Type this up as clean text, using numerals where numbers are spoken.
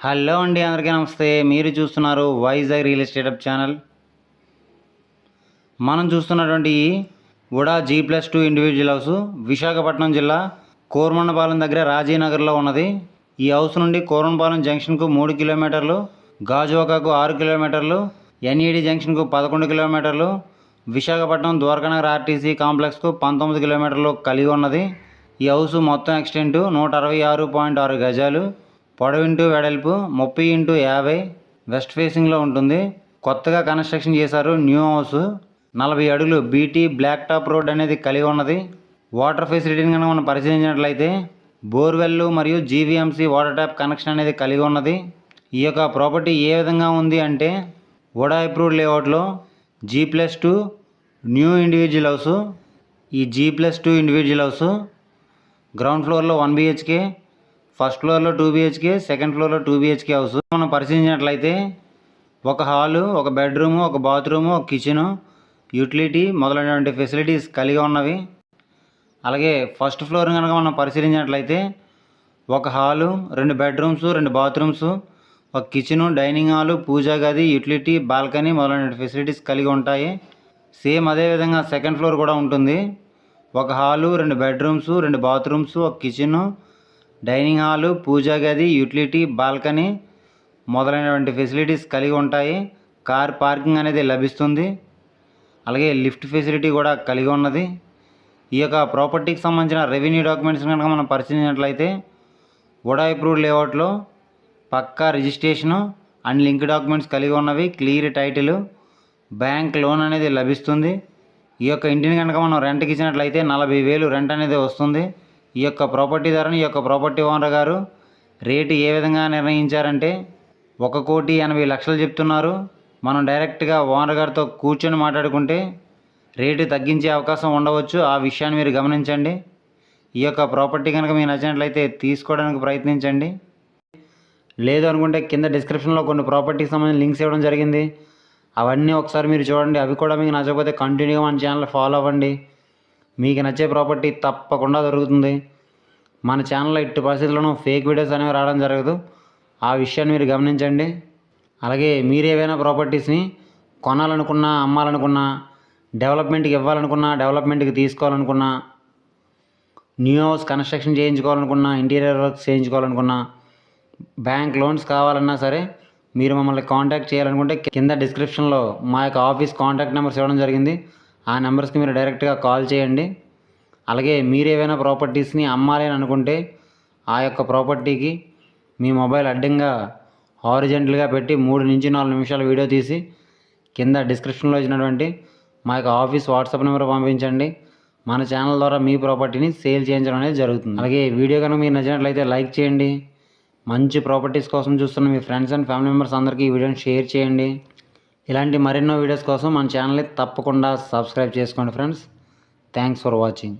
Hello అండి, అందరికీ నమస్తే. మీరు చూస్తున్నారు Vizag real estate up channel. మనం చూస్తున్నటువంటి ఉడా G+2 ఇండివిజువల్ హౌస్ విశాఖపట్నం జిల్లా కోరమండపాలెం దగ్గర రాజీనగర్లో ఉన్నది. ఈ హౌస్ నుండి కోరమండపాలెం జంక్షన్కు 3 కిలోమీటర్లు, గాజువాకకు 6 కిలోమీటర్లు, NED జంక్షన్కు 11 కిలోమీటర్లు, విశాఖపట్నం ద్వారకానగర్ RTC కాంప్లెక్స్కు 19 కిలోమీటర్లు కలిగి ఉన్నది. ఈ హౌస్ మొత్తం ఎక్స్టెంట్ 166.6 గజాలు, పొడవు ఇంటూ వెడల్పు 30x50 వెస్ట్ ఫేసింగ్లో ఉంటుంది. కొత్తగా కన్స్ట్రక్షన్ చేశారు. న్యూ హౌస్ 40 అడుగులు BT బ్లాక్ టాప్ రోడ్ అనేది కలిగి ఉన్నది. వాటర్ ఫెసిలిటీని కనుక మనం పరిశీలించినట్లయితే బోర్వెల్ మరియు GVMC వాటర్ ట్యాప్ కనెక్షన్ అనేది కలిగి ఉన్నది. ఈ యొక్క ప్రాపర్టీ ఏ విధంగా ఉంది అంటే ఉడా అప్రూవ్డ్ లేఅవుట్లో G+2 న్యూ ఇండివిజువల్ హౌస్. ఈ G+2 ఇండివిజువల్ హౌస్ గ్రౌండ్ ఫ్లోర్లో 1 BHK, ఫస్ట్ ఫ్లోర్లో 2 BHK, సెకండ్ ఫ్లోర్లో 2 BHK హౌస్. మనం పరిశీలించినట్లయితే ఒక హాలు, ఒక బెడ్రూము, ఒక బాత్రూము, ఒక కిచెను, యూటిలిటీ మొదలైనటువంటి ఫెసిలిటీస్ కలిగి ఉన్నవి. అలాగే ఫస్ట్ ఫ్లోర్ కనుక మనం పరిశీలించినట్లయితే ఒక హాలు, 2 బెడ్రూమ్స్, 2 బాత్రూమ్స్, ఒక కిచెను, డైనింగ్ హాలు, పూజా గది, యూటిలిటీ, బాల్కనీ మొదలైన ఫెసిలిటీస్ కలిగి ఉంటాయి. సేమ్ అదేవిధంగా సెకండ్ ఫ్లోర్ కూడా ఉంటుంది. ఒక హాలు, 2 బెడ్రూమ్స్, 2 బాత్రూమ్స్, ఒక కిచెను, డైనింగ్ హాలు, పూజా గది, యూటిలిటీ, బాల్కనీ మొదలైనటువంటి ఫెసిలిటీస్ కలిగి ఉంటాయి. కార్ పార్కింగ్ అనేది లభిస్తుంది. అలాగే లిఫ్ట్ ఫెసిలిటీ కూడా కలిగి ఉన్నది. ఈ యొక్క ప్రాపర్టీకి సంబంధించిన రెవెన్యూ డాక్యుమెంట్స్ కనుక మనం పరిశీలించినట్లయితే ఉడా అప్రూవ్డ్ లేఅవుట్లో పక్కా రిజిస్ట్రేషను అండ్ లింక్ డాక్యుమెంట్స్ కలిగి ఉన్నవి. క్లియర్ టైటిల్, బ్యాంక్ లోన్ అనేది లభిస్తుంది. ఈ యొక్క ఇంటిని కనుక మనం రెంట్కి ఇచ్చినట్లయితే 40,000 రెంట్ అనేది వస్తుంది. ఈ యొక్క ప్రాపర్టీ ధరని ఈ యొక్క ప్రాపర్టీ ఓనర్ గారు రేటు ఏ విధంగా నిర్ణయించారంటే 1,80,00,000 చెప్తున్నారు. మనం డైరెక్ట్గా ఓనర్ గారితో కూర్చొని మాట్లాడుకుంటే రేటు తగ్గించే అవకాశం ఉండవచ్చు. ఆ విషయాన్ని మీరు గమనించండి. ఈ యొక్క ప్రాపర్టీ కనుక మీకు నచ్చినట్లయితే తీసుకోవడానికి ప్రయత్నించండి. లేదు అనుకుంటే కింద డిస్క్రిప్షన్లో కొన్ని ప్రాపర్టీకి సంబంధించిన లింక్స్ ఇవ్వడం జరిగింది. అవన్నీ ఒకసారి మీరు చూడండి. అవి కూడా మీకు నచ్చకపోతే కంటిన్యూగా మన ఛానల్ ఫాలో అవ్వండి. మీకు నచ్చే ప్రాపర్టీ తప్పకుండా దొరుకుతుంది. మన ఛానల్లో ఎట్టి పరిస్థితుల్లోనూ ఫేక్ వీడియోస్ అనేవి రావడం జరగదు. ఆ విషయాన్ని మీరు గమనించండి. అలాగే మీరు ఏవైనా ప్రాపర్టీస్ని కొనాలనుకున్నా, అమ్మాలనుకున్నా, డెవలప్మెంట్కి ఇవ్వాలనుకున్నా, డెవలప్మెంట్కి తీసుకోవాలనుకున్నా, న్యూ హౌస్ కన్స్ట్రక్షన్ చేయించుకోవాలనుకున్నా, ఇంటీరియర్ వర్క్స్ చేయించుకోవాలనుకున్నా, బ్యాంక్ లోన్స్ కావాలన్నా సరే మీరు మమ్మల్ని కాంటాక్ట్ చేయాలనుకుంటే కింద డిస్క్రిప్షన్లో మా యొక్క ఆఫీస్ కాంటాక్ట్ నెంబర్స్ ఇవ్వడం జరిగింది. ఆ నెంబర్స్కి మీరు డైరెక్ట్గా కాల్ చేయండి. అలాగే మీరు ఏవైనా ప్రాపర్టీస్ని అమ్మాలి అని అనుకుంటే ఆ యొక్క ప్రాపర్టీకి మీ మొబైల్ అడ్డంగా హారిజెంటల్గా పెట్టి 3 నుంచి 4 నిమిషాల వీడియో తీసి కింద డిస్క్రిప్షన్లో ఇచ్చినటువంటి మా యొక్క ఆఫీస్ వాట్సాప్ నెంబర్ పంపించండి. మన ఛానల్ ద్వారా మీ ప్రాపర్టీని సేల్ చేయించడం అనేది జరుగుతుంది. అలాగే వీడియో కనుక మీకు నచ్చినట్లయితే లైక్ చేయండి. మంచి ప్రాపర్టీస్ కోసం చూస్తున్న మీ ఫ్రెండ్స్ అండ్ ఫ్యామిలీ మెంబర్స్ అందరికీ ఈ వీడియోని షేర్ చేయండి. ఇలాంటి మరెన్నో వీడియోస్ కోసం మన ఛానల్ని తప్పకుండా సబ్స్క్రైబ్ చేసుకోండి ఫ్రెండ్స్. Thanks for watching.